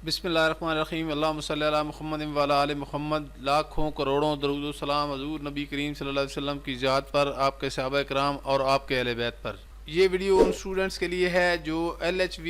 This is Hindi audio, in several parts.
बिस्मिल्लाहिर्रहमानिर्रहीम अल्लाहुम्मा सल्ली अला मुहम्मद व अला आलि मुहम्मद। लाखों करोड़ों दरूद व सलाम हज़ूर नबी करीम सल्लल्लाहु अलैहि वसल्लम की ज़ात पर, आपके सहाबा कराम और आपके अहले बैत पर। ये वीडियो उन स्टूडेंट्स के लिए है जो LHV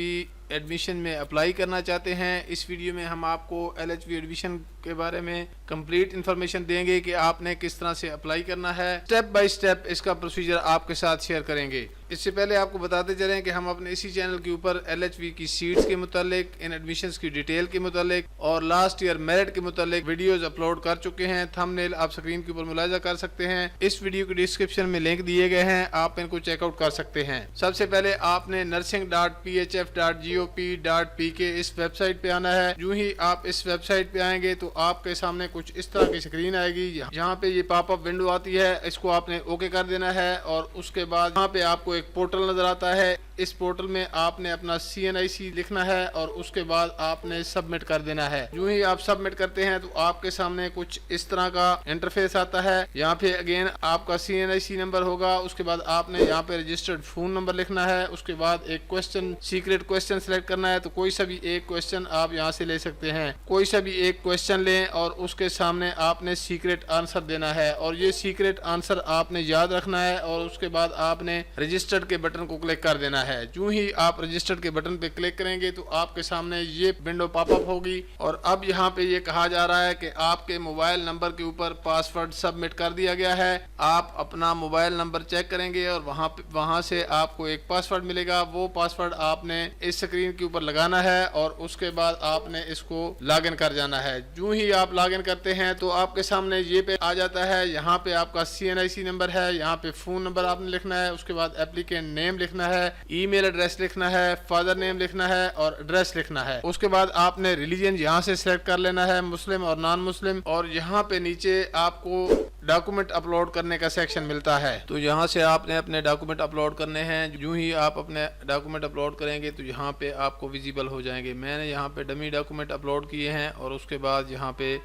एडमिशन में अप्लाई करना चाहते हैं। इस वीडियो में हम आपको LHV एडमिशन के बारे में कंप्लीट इन्फॉर्मेशन देंगे कि आपने किस तरह से अप्लाई करना है। स्टेप बाय स्टेप इसका प्रोसीजर आपके साथ शेयर करेंगे। इससे पहले आपको बताते चलें कि हम अपने इसी चैनल के ऊपर LHV की सीट्स के मुतालिक, इन एडमिशन्स की डिटेल के मुतालिक और लास्ट ईयर मेरिट के मुतालिक वीडियोस अपलोड कर चुके हैं। थंबनेल आप स्क्रीन के ऊपर मुलाजा कर सकते हैं। इस वीडियो के डिस्क्रिप्शन में लिंक दिए गए हैं, आप इनको चेकआउट कर सकते हैं। सबसे पहले आपने nursing.phf.gop.pk इस वेबसाइट पे आना है। यूं ही आप इस वेबसाइट पे आएंगे तो आपके सामने कुछ इस तरह की स्क्रीन आएगी। जहाँ पे ये पॉपअप विंडो आती है, इसको आपने ओके कर देना है और उसके बाद यहाँ पे आपको एक पोर्टल नजर आता है। इस पोर्टल में आपने अपना CNIC लिखना है और उसके बाद आपने सबमिट कर देना है। यूं ही आप सबमिट करते हैं तो आपके सामने कुछ इस तरह का इंटरफेस आता है। यहाँ पे अगेन आपका CNIC नंबर होगा, उसके बाद आपने यहाँ पे रजिस्टर्ड फोन नंबर लिखना है। उसके बाद एक क्वेश्चन, सीक्रेट क्वेश्चन सिलेक्ट करना है। तो कोई सा भी एक क्वेश्चन आप यहाँ से ले सकते हैं। कोई सा भी एक क्वेश्चन लें और उसके सामने आपने सीक्रेट आंसर देना है और ये सीक्रेट आंसर आपने याद रखना है और उसके बाद आपने रजिस्टर्ड के बटन को क्लिक कर देना है। जो ही आप रजिस्टर्ड के बटन पे क्लिक करेंगे तो आपके सामने ये विंडो पॉपअप होगी और अब यहाँ पे ये कहा जा रहा है कि आपके मोबाइल नंबर के ऊपर पासवर्ड सबमिट कर दिया गया है। आप अपना मोबाइल नंबर चेक करेंगे और वहाँ से आपको एक पासवर्ड मिलेगा। वो पासवर्ड आपने इस स्क्रीन के ऊपर लगाना है और उसके बाद आपने इसको लॉगिन कर जाना है। जो ही आप लॉगिन करते हैं तो आपके सामने ये पे आ जाता है। यहाँ पे आपका CNIC नंबर है, यहाँ पे फोन नंबर आपने लिखना है, उसके बाद एप्लीकेंट नेम लिखना है, ईमेल एड्रेस लिखना है, फादर नेम लिखना है और एड्रेस लिखना है। उसके बाद आपने रिलीजन यहाँ से सिलेक्ट कर लेना है, मुस्लिम और नॉन मुस्लिम। और यहाँ पे नीचे आपको डॉक्यूमेंट अपलोड करने का सेक्शन मिलता है, तो यहाँ से आपने अपने डॉक्यूमेंट अपलोड करने हैं। यूं ही आप अपने डॉक्यूमेंट अपलोड करेंगे तो यहाँ पे आपको विजिबल हो जाएंगे। मैंने यहाँ पे डमी डॉक्यूमेंट अपलोड किए हैं और उसके बाद यहाँ पे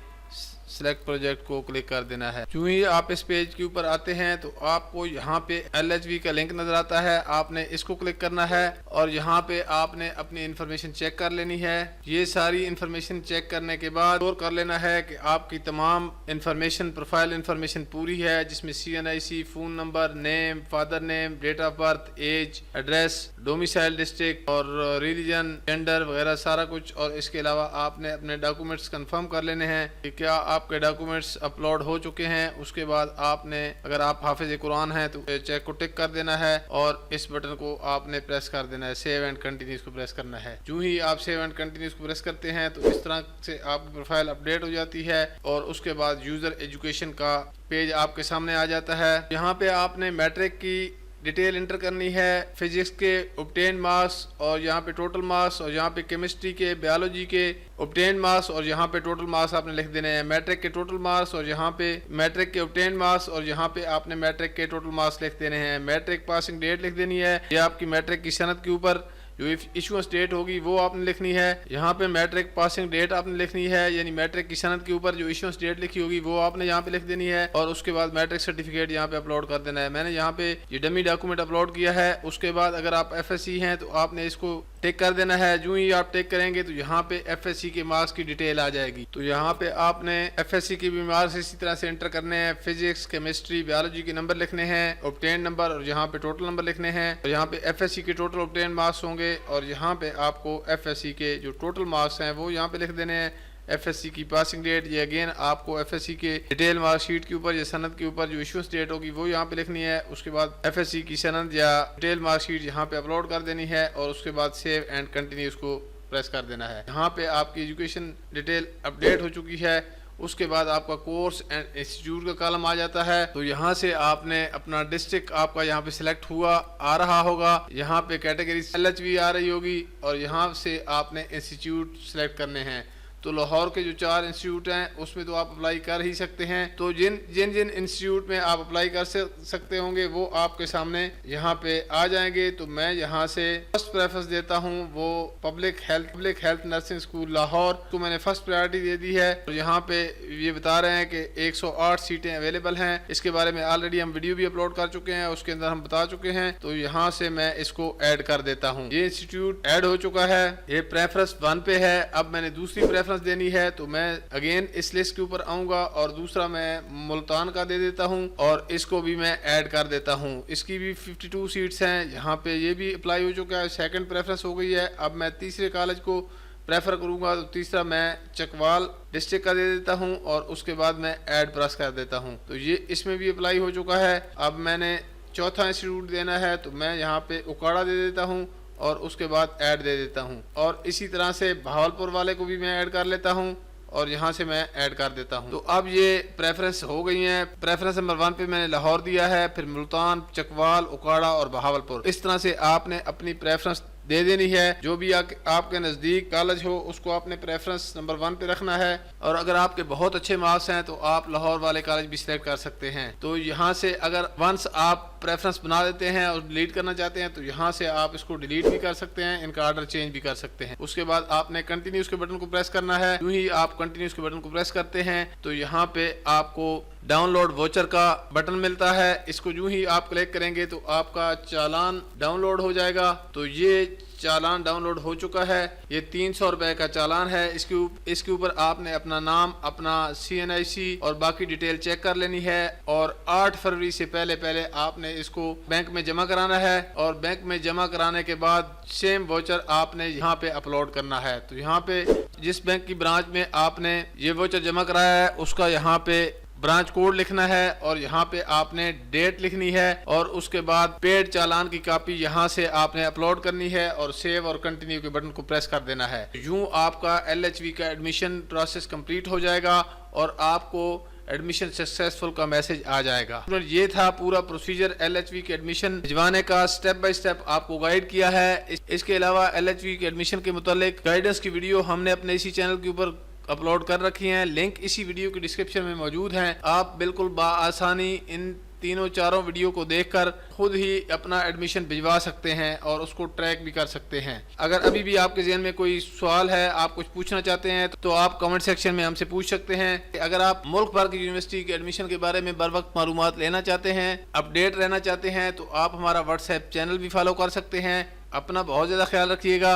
सिलेक्ट प्रोजेक्ट को क्लिक कर देना है। जो ही आप इस पेज के ऊपर आते हैं तो आपको यहाँ पे LHV का लिंक नजर आता है, आपने इसको क्लिक करना है और यहाँ पे आपने अपनी इंफॉर्मेशन चेक कर लेनी है। ये सारी इंफॉर्मेशन चेक करने के बाद और कर लेना है कि आपकी तमाम इंफॉर्मेशन, प्रोफाइल इंफॉर्मेशन पूरी है, जिसमें CNIC, phone number, name, father name, date of birth, age, address, domicile district और रिलीजन, जेंडर वगैरह सारा कुछ। और इसके अलावा आपने अपने डॉक्यूमेंट्स कंफर्म कर लेने हैं कि क्या आपके डॉक्यूमेंट्स अपलोड हो चुके हैं। उसके बाद आपने, अगर आप हाफिज कुरान हैं तो चेक को टिक कर देना है और इस बटन को आपने प्रेस कर देना है, सेव एंड कंटिन्यूज को प्रेस करना है। जो ही आप सेव एंड कंटिन्यूज को प्रेस करते हैं तो इस तरह से आपकी प्रोफाइल अपडेट हो जाती है और उसके बाद यूजर एजुकेशन का पेज आपके सामने आ जाता है। यहाँ पे आपने मैट्रिक की डिटेल इंटर करनी है, फिजिक्स के ऑब्टेन मार्क्स और यहाँ पे टोटल मार्क्स, और यहाँ पे केमिस्ट्री के, बायोलॉजी के ऑब्टेन मार्क्स और यहाँ पे टोटल मार्क्स आपने लिख देने हैं। मैट्रिक के टोटल मार्क्स और यहाँ पे मैट्रिक के ऑब्टेन मार्क्स और यहाँ पे आपने मैट्रिक के टोटल मार्क्स लिख देने हैं। मैट्रिक पासिंग डेट लिख देनी है। ये आपकी मैट्रिक की सनद के ऊपर जो इशुएंस डेट होगी वो आपने लिखनी है। यहाँ पे मैट्रिक पासिंग डेट आपने लिखनी है, यानी मैट्रिक की सनद के ऊपर जो इशुएंस डेट लिखी होगी वो आपने यहाँ पे लिख देनी है और उसके बाद मैट्रिक सर्टिफिकेट यहाँ पे अपलोड कर देना है। मैंने यहाँ पे ये डमी डॉक्यूमेंट अपलोड किया है। उसके बाद अगर आप FSC हैं तो आपने इसको टिक कर देना है। जो ही आप टिक करेंगे तो यहाँ पे FSC के मार्क्स की डिटेल आ जाएगी। तो यहाँ पे आपने FSC के भी मार्क्स इसी तरह से एंटर करने हैं। फिजिक्स, केमिस्ट्री, बायोलॉजी के नंबर लिखने हैं, ऑब्टेन नंबर और यहाँ पे टोटल नंबर लिखने हैं और यहाँ पे FSC के टोटल ऑब्टेन मार्क्स होंगे और यहाँ पे आपको FSC के जो टोटल मार्क्स हैं वो यहाँ पे लिख देने हैं। FSC की पासिंग डेट, ये अगेन आपको FSC के डिटेल मार्कशीट के ऊपर या सनद के ऊपर जो इशूस डेट होगी वो यहाँ पे लिखनी है। उसके बाद FSC की सनद या डिटेल मार्कशीट यहाँ पे अपलोड कर देनी है और उसके बाद सेव एंड कंटिन्यू को प्रेस कर देना है। यहाँ पे आपकी एजुकेशन डिटेल अपडेट हो चुकी है। उसके बाद आपका कोर्स एंड इंस्टीट्यूट का कॉलम आ जाता है। तो यहाँ से आपने अपना डिस्ट्रिक्ट आपका यहाँ पे सिलेक्ट हुआ आ रहा होगा, यहाँ पे कैटेगरी LHV आ रही होगी और यहाँ से आपने इंस्टीट्यूट सिलेक्ट करने हैं। तो लाहौर के जो 4 इंस्टीट्यूट हैं उसमें तो आप अप्लाई कर ही सकते हैं। तो जिन जिन इंस्टीट्यूट में आप अप्लाई कर सकते होंगे वो आपके सामने यहाँ पे आ जाएंगे। तो मैं यहाँ से फर्स्ट प्रेफरेंस देता हूँ वो public health nursing school Lahore को मैंने फर्स्ट प्रायोरिटी दे दी है। तो यहाँ पे ये बता रहे हैं कि 108 सीटें अवेलेबल हैं। इसके बारे में ऑलरेडी हम वीडियो भी अपलोड कर चुके हैं, उसके अंदर हम बता चुके हैं। तो यहाँ से मैं इसको ऐड कर देता हूँ। ये इंस्टीट्यूट ऐड हो चुका है, ये प्रेफरेंस 1 पे है। अब मैंने दूसरी प्रेफरेंस देनी है तो मैं अगेन इस लिस्ट के ऊपर आऊंगा और दूसरा मैं मुल्तान का दे देता हूं और इसको भी मैं ऐड कर देता हूं। इसकी भी 52 सीट्स हैं, यहाँ पे ये भी अप्लाई हो चुका है, सेकंड प्रेफरेंस हो गई है। अब मैं तीसरे कॉलेज को प्रेफर करूंगा तो तीसरा मैं चकवाल डिस्ट्रिक्ट का दे देता हूं और उसके बाद मैं ऐड प्रेस कर देता हूं। तो ये इसमें भी अप्लाई हो चुका है। अब मैंने चौथा इंस्टीट्यूट देना है तो मैं यहाँ पे उकाड़ा दे देता हूँ और उसके बाद ऐड दे देता हूं। और इसी तरह से भावलपुर वाले को भी मैं ऐड कर लेता हूं और यहाँ से मैं ऐड कर देता हूं। तो अब ये प्रेफरेंस हो गई हैं। प्रेफरेंस नंबर 1 पे मैंने लाहौर दिया है, फिर मुल्तान, चकवाल, उकाड़ा और बहावलपुर। इस तरह से आपने अपनी प्रेफरेंस दे देनी है। जो भी आपके नज़दीक कॉलेज हो उसको आपने प्रेफरेंस नंबर 1 पे रखना है। और अगर आपके बहुत अच्छे मार्क्स हैं तो आप लाहौर वाले कॉलेज भी सिलेक्ट कर सकते हैं। तो यहाँ से अगर वंस आप प्रेफरेंस बना देते हैं और डिलीट करना चाहते हैं तो यहाँ से आप इसको डिलीट भी कर सकते हैं, इनका ऑर्डर चेंज भी कर सकते हैं। उसके बाद आपने कंटिन्यूस के बटन को प्रेस करना है। यूं ही आप कंटिन्यूस के बटन को प्रेस करते हैं तो यहाँ पे आपको डाउनलोड वोचर का बटन मिलता है। इसको यूं ही आप क्लिक करेंगे तो आपका चालान डाउनलोड हो जाएगा। तो ये चालान डाउनलोड हो चुका है। ये 300 रुपए का चालान है। इसके ऊपर आपने अपना नाम, अपना CNIC और बाकी डिटेल चेक कर लेनी है और 8 फरवरी से पहले आपने इसको बैंक में जमा कराना है। और बैंक में जमा कराने के बाद सेम वोचर आपने यहाँ पे अपलोड करना है। तो यहाँ पे जिस बैंक की ब्रांच में आपने ये वोचर जमा कराया है उसका यहाँ पे ब्रांच कोड लिखना है और यहाँ पे आपने डेट लिखनी है और उसके बाद पेड चालान की कॉपी यहाँ से आपने अपलोड करनी है और सेव और कंटिन्यू के बटन को प्रेस कर देना है। यूं आपका LHV का एडमिशन प्रोसेस कंप्लीट हो जाएगा और आपको एडमिशन सक्सेसफुल का मैसेज आ जाएगा। ये था पूरा प्रोसीजर LHV के एडमिशन भिजवाने का, स्टेप बाय स्टेप आपको गाइड किया है। इसके अलावा LHV के एडमिशन के मुतालिक गाइडेंस की वीडियो हमने अपने इसी चैनल के ऊपर अपलोड कर रखी हैं। लिंक इसी वीडियो के डिस्क्रिप्शन में मौजूद हैं। आप बिल्कुल बाआसानी इन तीनों चारों वीडियो को देखकर खुद ही अपना एडमिशन भिजवा सकते हैं और उसको ट्रैक भी कर सकते हैं। अगर अभी भी आपके ज़हन में कोई सवाल है, आप कुछ पूछना चाहते हैं तो आप कमेंट सेक्शन में हमसे पूछ सकते हैं। अगर आप मुल्क भर की यूनिवर्सिटी के एडमिशन के बारे में बर वक्त मालूमात लेना चाहते हैं, अपडेट रहना चाहते हैं तो आप हमारा व्हाट्सएप चैनल भी फॉलो कर सकते हैं। अपना बहुत ज़्यादा ख्याल रखिएगा।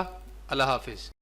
अल्लाह हाफिज़।